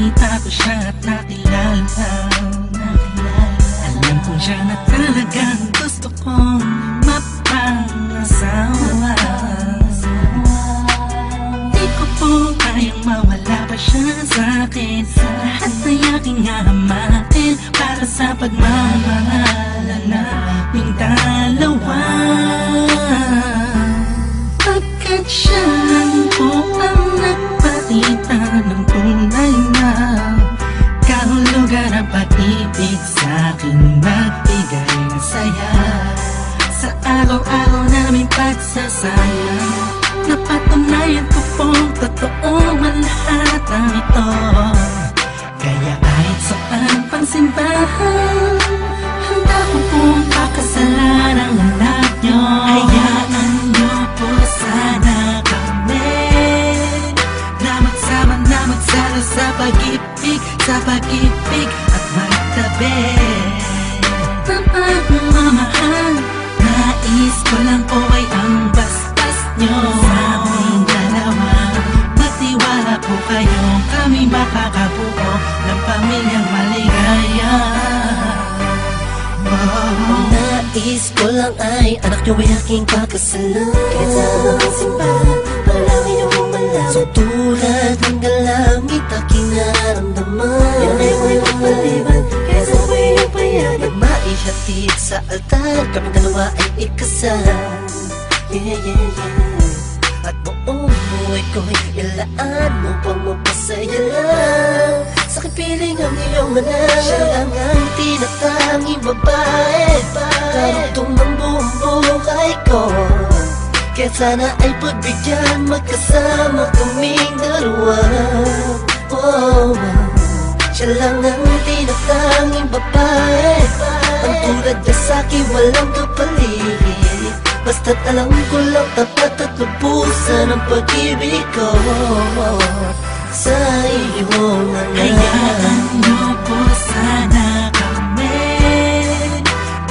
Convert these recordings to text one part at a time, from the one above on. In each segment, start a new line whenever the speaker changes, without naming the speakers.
nakita ko siya at nakilala. Alam ko siya na talagang gusto kong mapangasawa. Di ko po kayang mawala pa siya sa'kin. Lahat ay aking hahamakin para sa pagmamahalan naming dalawa. Pagkat siya lang po ang nagpakita ng tunay na kahulugan ng pag-ibig sa'king magbigay ng saya sa araw-araw naming pagsasama. Napatunayan ko pong totoo ang lahat ng ito. Kaya kahit saan pang simbahan, handa ko pong pakasalan ang anak nyo. Hayaan nyo po sana kami na magsama na magsalo sa pag-ibig at magtabi. Tapat ng mamahal, nais ko lang po ay ang bastas nyo sa aming dalawa. Magtiwala po kayo, kami makakabuo ng pamilyang maligaya.
Nais ko lang ay anak nyo ay aking pakasalan. Kahit sa anong simbahan, palagi nyo malaman. So tulad ng galangit aking nararamdaman. Yan ay may mapaliban, kaya sa buhay nyo payagan. Maihatid sa altar, kami dalawa ay ikasal. Yeah, yeah, yeah. At buong buhay ko'y ilaan mo pang mapasaya lang. Sa kipiling ang iyong anak, siya lang ang tinatanging babae, karugtong ng buong buhay ko. Kaya sana ay pagbigyan, magkasama kaming dalawa. Oh, siya lang ang tinatanging babae, ang tulad niya sa'kin walang kapalit. Basta't alam ko lang tapat at lubusan ang pag-ibig ko sa iyong anak.
Hayaan nyo po sana kami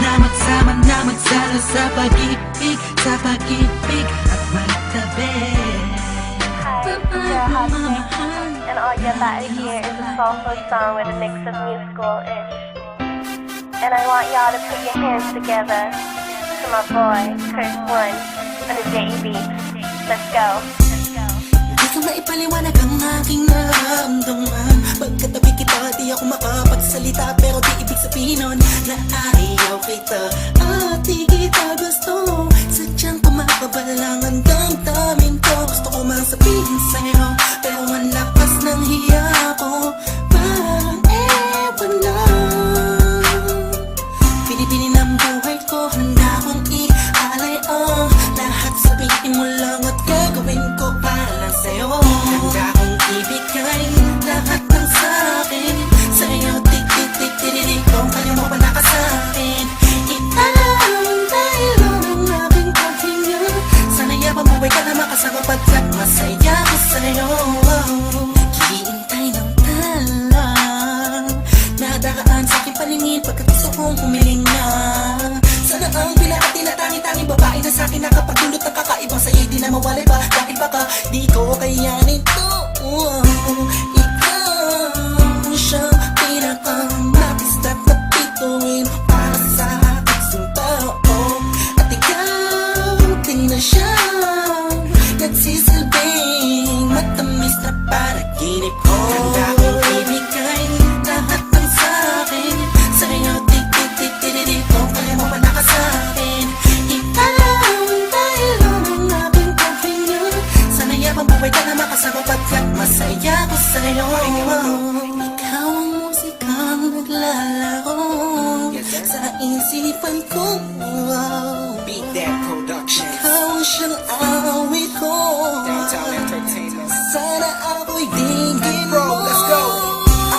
na magsama na magsalo sa pag-ibig at magtabi.
Hi, and all you're about to hear is a soulful song with a mix of musical-ish. And I want y'all to put your hands together to my boy, Chris One, on the JB. Let's go.
Di ko maipaliwanag ang aking nararamdaman. Pagkatabi kita, di ako makapagsalita. Pero di ibig sabihin nun na ayaw kita at di kita gusto. Sadyang kumakabalang ang damdamin ko. Gusto ko mang sabihin sa'yo, pero ang lakas ng hiya ko. Parang ewan lang. Pinipinin ang buhay ko, handa kong ialay ang lahat. Sabihin mo lang at gagawin ko para lang sa'yo. Handa kong ibigay lahat ng sa'kin sa'yo. Tik-tik-tik-tik-tik, kung kanya mo pa nakasa'kin. Itaan dahil ang aking paghinga. Sana yaman buhay ka na makasama pagkat masaya ko sa'yo. Hihintay ng talang nadaraan sa'king paningin pagkat gusto kong humiling na. Sana ang pinaka tinatangi-tanging babae na sa'kin nakapagdulot ng kakaibang sa'yo di na mawalay pa. Dahil baka di ko kaya nito. Ikaw siyang pinakang nais na napituin para sa aking tao. At ikaw din na siyang nagsisilbing matamis na panaginip ko. Handa kong ibigay lahat ng sa'kin sa'yo. Tik-tik-tik-tik-tik, kung kaya mo pa nakasa'kin. Ikaw dahil ang aking paghinga. Sana yabang buhay ka na makasama pagkat masaya ko sa'yo. Ikaw ang musikang naglalaro sa isipan ko.
Beat That Production,
Ikaw ang siyang awit ko.
Downtown Entertainment.
Sana ako'y digin
Bro,
mo.
let's go.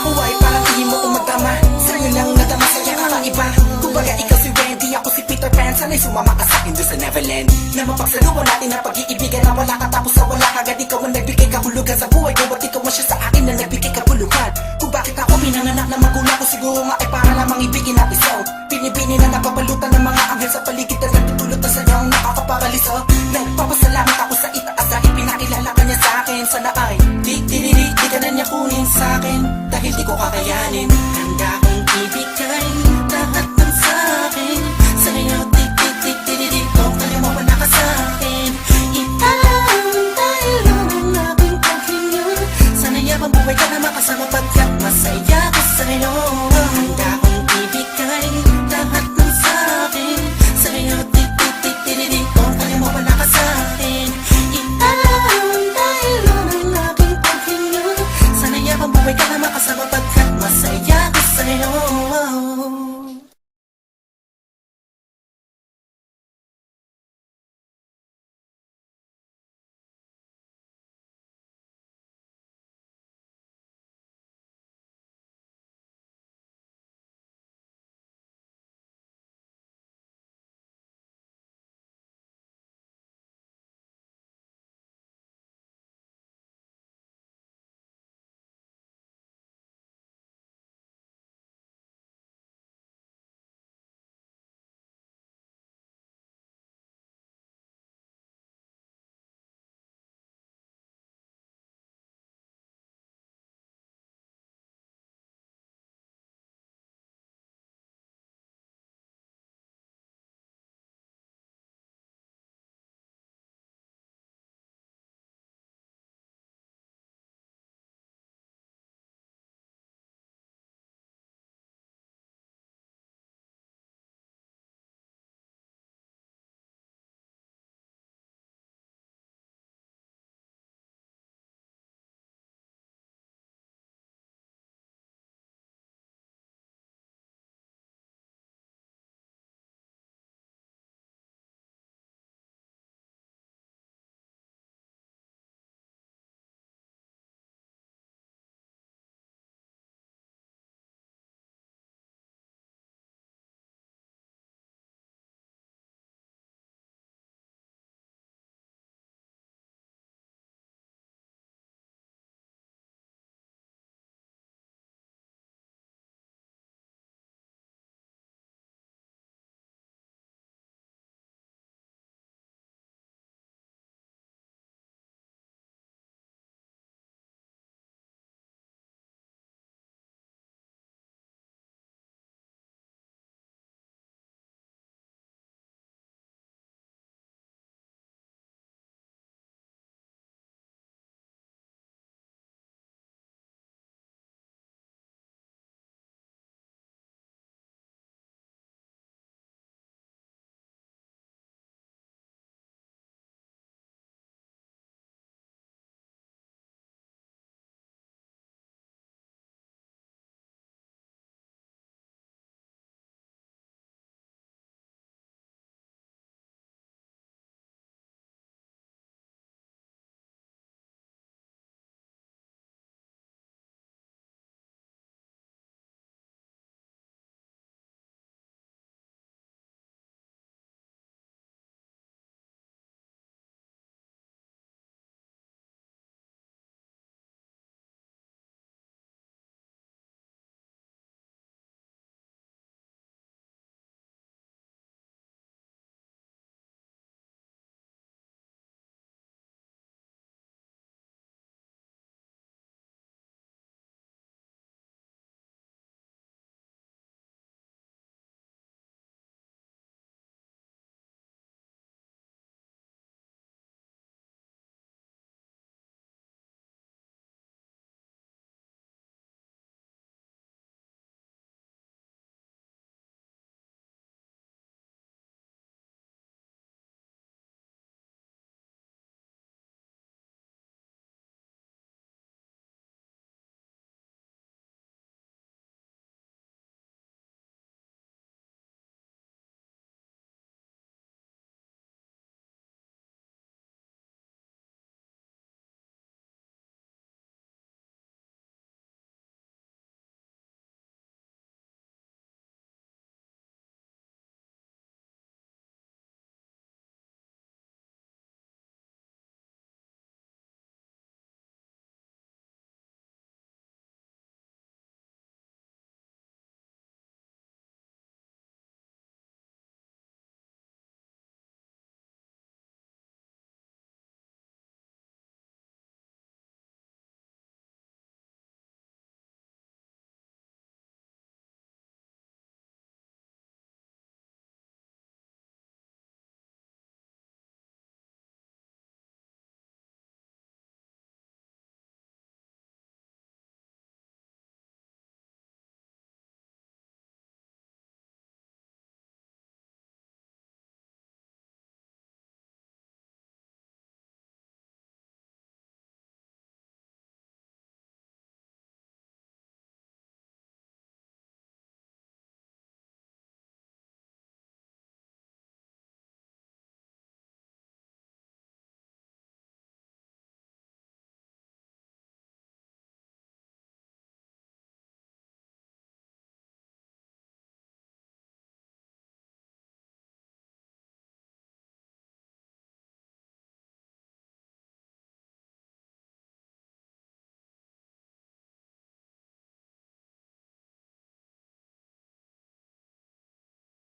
Ako ay parang tingin mo umatama. Sa'yo lang nadama sa'yo kakaiba. Kumbaga ikaw si Wendy, ako si Peter Pan. Sana'y sumama ka sa'kin doon sa Neverland. Na mapagsaluhan natin ang pag-iibigan na wala ka tapos sa wala. Agad ikaw ang nagbigay kahulugan sa buhay ko. At ikaw ang siya sa akin na nagbigay kabuluhan. Kung bakit ako pinanganak na magulang ko, siguro nga ay para lamang ibigin natin so. Pinibini na napapalutan ng mga anghel sa paligid na nagtutulot na sa'yo ang nakakaparaliso. Nagpapasalamat ako sa itaas dahil pinakilala ka niya sa'kin. Sana ay di ka na niya kunin sa'kin.